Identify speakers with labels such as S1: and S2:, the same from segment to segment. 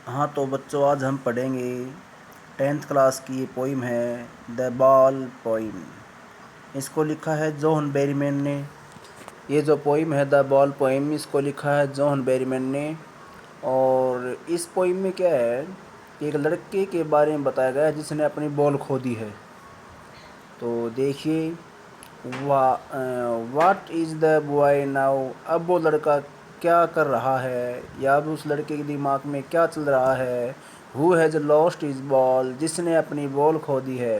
S1: हाँ तो बच्चों, आज हम पढ़ेंगे 10th क्लास की ये पोइम है द बॉल पोइम। इसको लिखा है जॉन बेरीमैन ने। ये जो पोइम है द बॉल पोइम, इसको लिखा है जॉन बेरीमैन ने। और इस पोइम में क्या है कि एक लड़के के बारे में बताया गया है जिसने अपनी बॉल खो दी है। तो देखिए, what is the boy now. अब वो लड़का क्या कर रहा है, या अब उस लड़के के दिमाग में क्या चल रहा है। Who has lost is ball, जिसने अपनी बॉल खो दी है।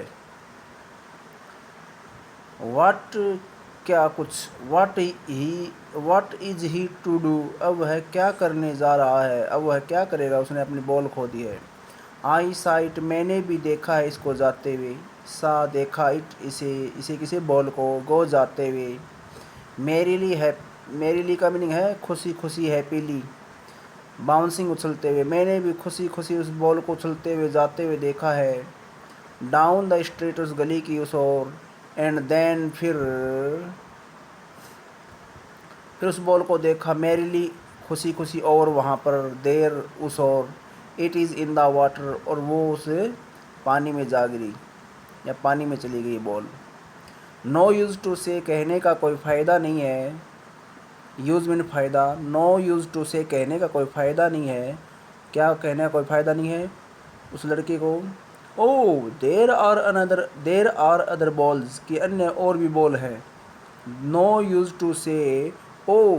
S1: वाट, क्या कुछ। What is he to do, अब वह क्या करने जा रहा है, अब वह क्या करेगा, उसने अपनी बॉल खो दी है। आई साइट, मैंने भी देखा है इसको जाते हुए। सा, देखा इट, इसे इसे किसी बॉल को। गो, जाते हुए। मेरीली है, मेरीली का मीनिंग है खुशी खुशी, हैप्पीली। बाउंसिंग, उछलते हुए, मैंने भी खुशी खुशी उस बॉल को उछलते हुए जाते हुए देखा है। डाउन द स्ट्रीट, उस गली की उस ओर। एंड देन, फिर उस बॉल को देखा। मैरीली, खुशी खुशी, और वहाँ पर। देर, उस ओर। It is in the water, और वो उस पानी में जा गिरी या पानी में चली गई बॉल। नो यूज़ टू से, कहने का कोई फ़ायदा नहीं है। यूज़ मीन फ़ायदा। नो यूज़ टू से, कहने का कोई फ़ायदा नहीं है। क्या कहने का कोई फ़ायदा नहीं है उस लड़के को। ओ, देर आर अदर बॉल्स, कि अन्य और भी बॉल है। नो यूज़ टू से, oh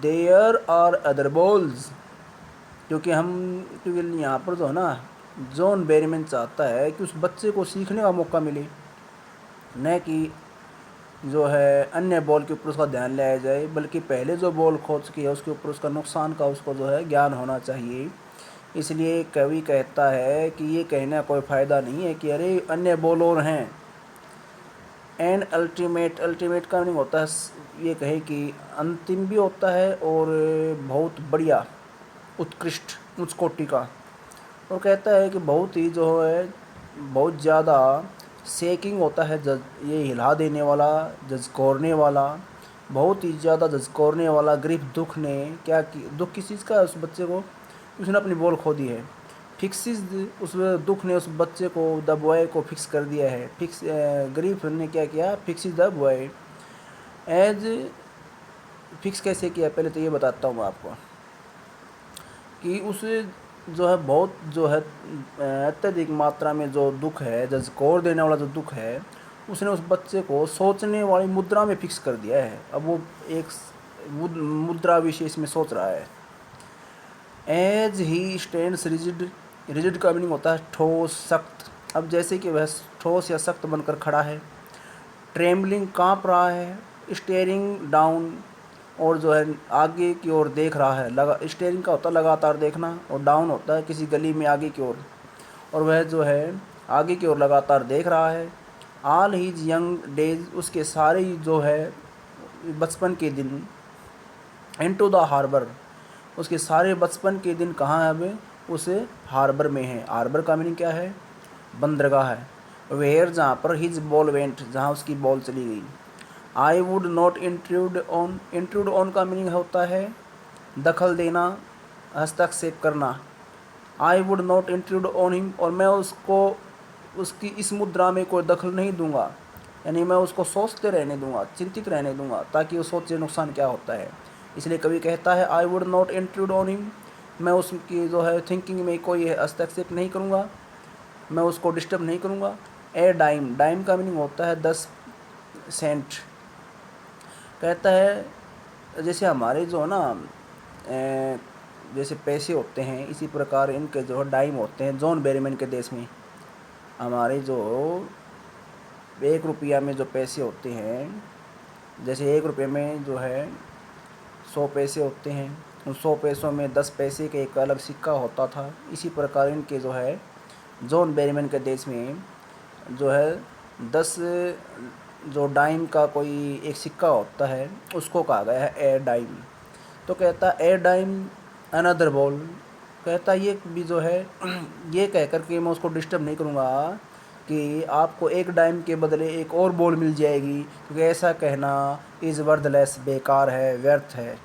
S1: there are other balls. क्योंकि यहाँ पर जो है ना, जॉन बेरीमैन चाहता है कि उस बच्चे को सीखने का मौका मिले, न कि जो है अन्य बॉल के ऊपर उसका ध्यान लाया जाए, बल्कि पहले जो बॉल खो चुकी है उसके ऊपर उसका नुकसान का उसको जो है ज्ञान होना चाहिए। इसलिए कवि कहता है कि ये कहने का कोई फ़ायदा नहीं है कि अरे अन्य बॉल और हैं। एंड अल्टीमेट, अल्टीमेट का मीनिंग होता है ये कहे कि अंतिम भी होता है और बहुत बढ़िया, उत्कृष्ट, उच्च कोटि का। और कहता है कि बहुत ही जो है, बहुत ज़्यादा शेकिंग होता है, ये हिला देने वाला, झंझोरने वाला, बहुत ही ज़्यादा झंझोरने वाला। ग्रीफ, दुख ने क्या की, दुख किस चीज़ का है, उस बच्चे को, उसने अपनी बॉल खो दी है। फिक्सिस, उस दुख ने उस बच्चे को, द बॉय को फिक्स कर दिया है। ग्रीफ ने क्या किया, fixes the boy. As, fix कैसे किया, पहले तो ये बताता हूँ मैं आपको कि उस जो है बहुत जो है अत्यधिक मात्रा में जो दुख है, झकझोर देने वाला जो दुख है, उसने उस बच्चे को सोचने वाली मुद्रा में फिक्स कर दिया है। अब वो एक मुद्रा विशेष में सोच रहा है। As he stands rigid, rigid का मीनिंग होता है ठोस, सख्त। अब जैसे कि वह ठोस या सख्त बनकर खड़ा है। ट्रेम्बलिंग, काँप रहा है। स्टेयरिंग डाउन, और जो है आगे की ओर देख रहा है। स्टेयरिंग का होता है लगातार देखना, और डाउन होता है किसी गली में आगे की ओर, और वह जो है आगे की ओर लगातार देख रहा है। ऑल हीज यंग डेज, उसके सारे ही जो है बचपन के दिन। इनटू द हार्बर, उसके सारे बचपन के दिन कहाँ है, अब उस हार्बर में है। हार्बर का मीनिंग क्या है, बंदरगाह है। वेयर, जहाँ पर हिज बॉल वेंट, जहाँ उसकी बॉल चली गई। I would not intrude on, intrude on का मीनिंग होता है दखल देना, हस्तक्षेप करना। I would not intrude on him, और मैं उसको उसकी इस मुद्रा में कोई दखल नहीं दूंगा, यानी मैं उसको सोचते रहने दूंगा, चिंतित रहने दूंगा, ताकि वो सोचे नुकसान क्या होता है। इसलिए कवि कहता है I would not intrude on him, मैं उसकी जो है थिंकिंग में कोई हस्तक्षेप नहीं करूँगा, मैं उसको डिस्टर्ब नहीं करूँगा। ए डाइम, डाइम का मीनिंग होता है 10 सेंट। कहता है जैसे हमारे जो है ना जैसे पैसे होते हैं, इसी प्रकार इनके जो है डाइम होते हैं। जॉन बेरीमैन के देश में हमारे जो 1 रुपया में जो पैसे होते हैं, जैसे 1 रुपये में जो है 100 पैसे होते हैं, उन 100 पैसों में 10 पैसे का एक अलग सिक्का होता था। इसी प्रकार इनके जो है जॉन बेरीमैन के देश में जो है 10 जो डाइम का कोई एक सिक्का होता है, उसको कहा गया है ए डाइम। तो कहता ए डाइम अनदर बॉल, कहता ये भी जो है ये कह कर के मैं उसको डिस्टर्ब नहीं करूँगा कि आपको 1 डाइम के बदले एक और बॉल मिल जाएगी, क्योंकि ऐसा कहना इज़ वर्थलेस, बेकार है, व्यर्थ है।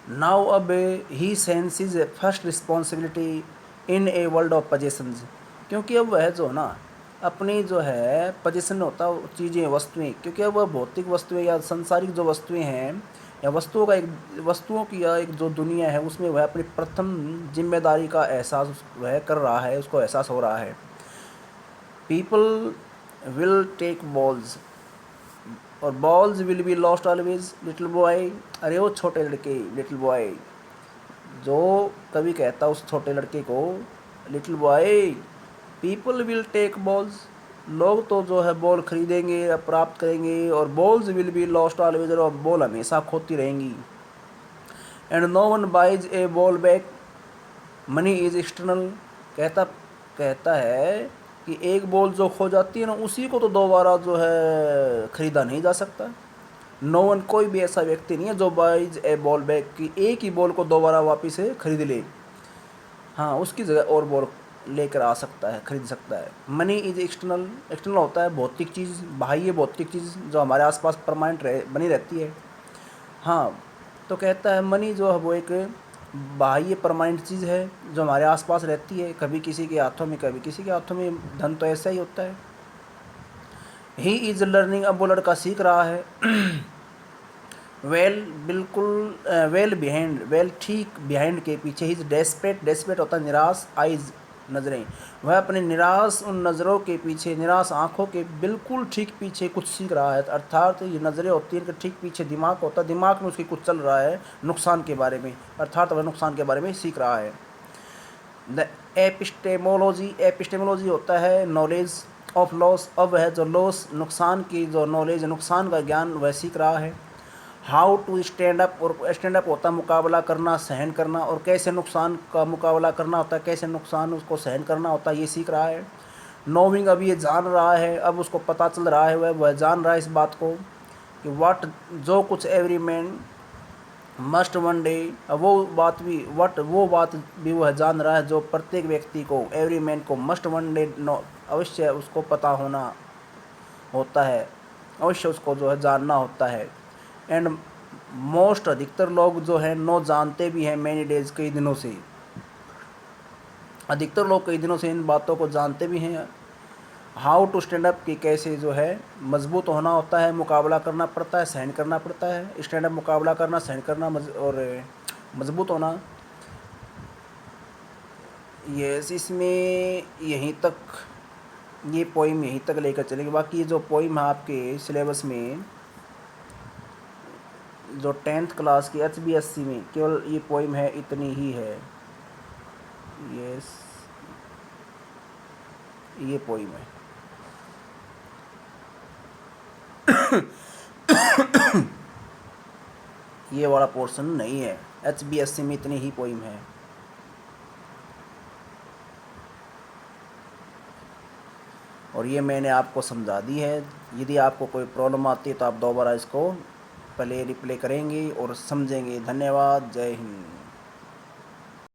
S1: नाउ अब ही senses first responsibility in a world of possessions, क्योंकि अब वह जो ना अपनी जो है पोजीशन होता है चीज़ें वस्तुएं, क्योंकि अब वह भौतिक वस्तुएं या संसारिक जो वस्तुएं हैं या वस्तुओं की या एक जो दुनिया है उसमें वह अपनी प्रथम जिम्मेदारी का एहसास वह कर रहा है, उसको एहसास हो रहा है। पीपल विल टेक बॉल्स और balls will be lost always little boy, अरे वो छोटे लड़के लिटिल बॉय, जो कभी कहता उस छोटे लड़के को little boy, people will take balls, लोग तो जो है बॉल खरीदेंगे या प्राप्त करेंगे, और balls will be lost always, और बॉल हमेशा खोती रहेंगी। And no one buys a ball back, money is external, कहता कहता है कि एक बॉल जो खो जाती है ना उसी को तो दोबारा जो है खरीदा नहीं जा सकता। नो वन, कोई भी ऐसा व्यक्ति नहीं है जो बाइज ए बॉल बैक, की एक ही बॉल को दोबारा वापस से खरीद ले, हाँ उसकी जगह और बॉल लेकर आ सकता है, खरीद सकता है। मनी इज एक्सटर्नल, एक्सटर्नल होता है भौतिक चीज़, बाह्य भौतिक चीज़ जो हमारे आसपास परमानेंट बनी रहती है। हाँ, तो कहता है मनी जो है वो एक बाह्य परमानेंट चीज़ है जो हमारे आसपास रहती है, कभी किसी के हाथों में कभी किसी के हाथों में, धन तो ऐसा ही होता है। ही इज़ लर्निंग, अब वो लड़का सीख रहा है। वेल, बिल्कुल, वेल बिहाइंड, वेल ठीक बिहाइंड के पीछे, ही डेस्परेट, डेस्परेट होता है निराश, आइज नज़रें, वह अपने निराश उन नज़रों के पीछे, निराश आँखों के बिल्कुल ठीक पीछे कुछ सीख रहा है, अर्थात ये नज़रें होती हैं कि ठीक पीछे दिमाग होता है, दिमाग में उसकी कुछ चल रहा है नुकसान के बारे में, अर्थात वह नुकसान के बारे में सीख रहा है। द एपिस्टेमोलॉजी, एपिस्टेमोलॉजी होता है नॉलेज ऑफ लॉस, अब वह जो लॉस नुकसान की जो नॉलेज, नुकसान का ज्ञान वह सीख रहा है। हाउ टू स्टैंड अप, और स्टैंड अप होता है मुकाबला करना, सहन करना, और कैसे नुकसान का मुकाबला करना होता है, कैसे नुकसान उसको सहन करना होता है, ये सीख रहा है। नोविंग, अब ये जान रहा है, अब उसको पता चल रहा है, वह जान रहा है इस बात को कि वाट, जो कुछ every man must one day, वो बात भी वह जान रहा है जो प्रत्येक व्यक्ति को, एवरी मैन को मस्ट वन डे नो, अवश्य उसको पता होना होता है, अवश्य उसको जो है जानना होता है। एंड मोस्ट, अधिकतर लोग जो है नो जानते भी हैं, मैनी डेज, कई दिनों से, अधिकतर लोग कई दिनों से इन बातों को जानते भी हैं। हाउ टू स्टैंड अप, कि कैसे जो है मजबूत होना होता है, मुकाबला करना पड़ता है, सहन करना पड़ता है। स्टैंड अप मुकाबला करना, सहन करना, और मजबूत होना। यस, इसमें यहीं तक ये पोइम यहीं तक लेकर चलेंगे। बाकी ये जो पोइम है आपके सिलेबस में, जो 10th क्लास की HBSC में केवल ये पोइम है, इतनी ही है। यस, ये पोइम है। ये वाला पोर्शन नहीं है, HBSC में इतनी ही पोइम है। और ये मैंने आपको समझा दी है। यदि आपको कोई प्रॉब्लम आती है तो आप दोबारा इसको पहले रिप्ले करेंगे और समझेंगे। धन्यवाद, जय हिंद।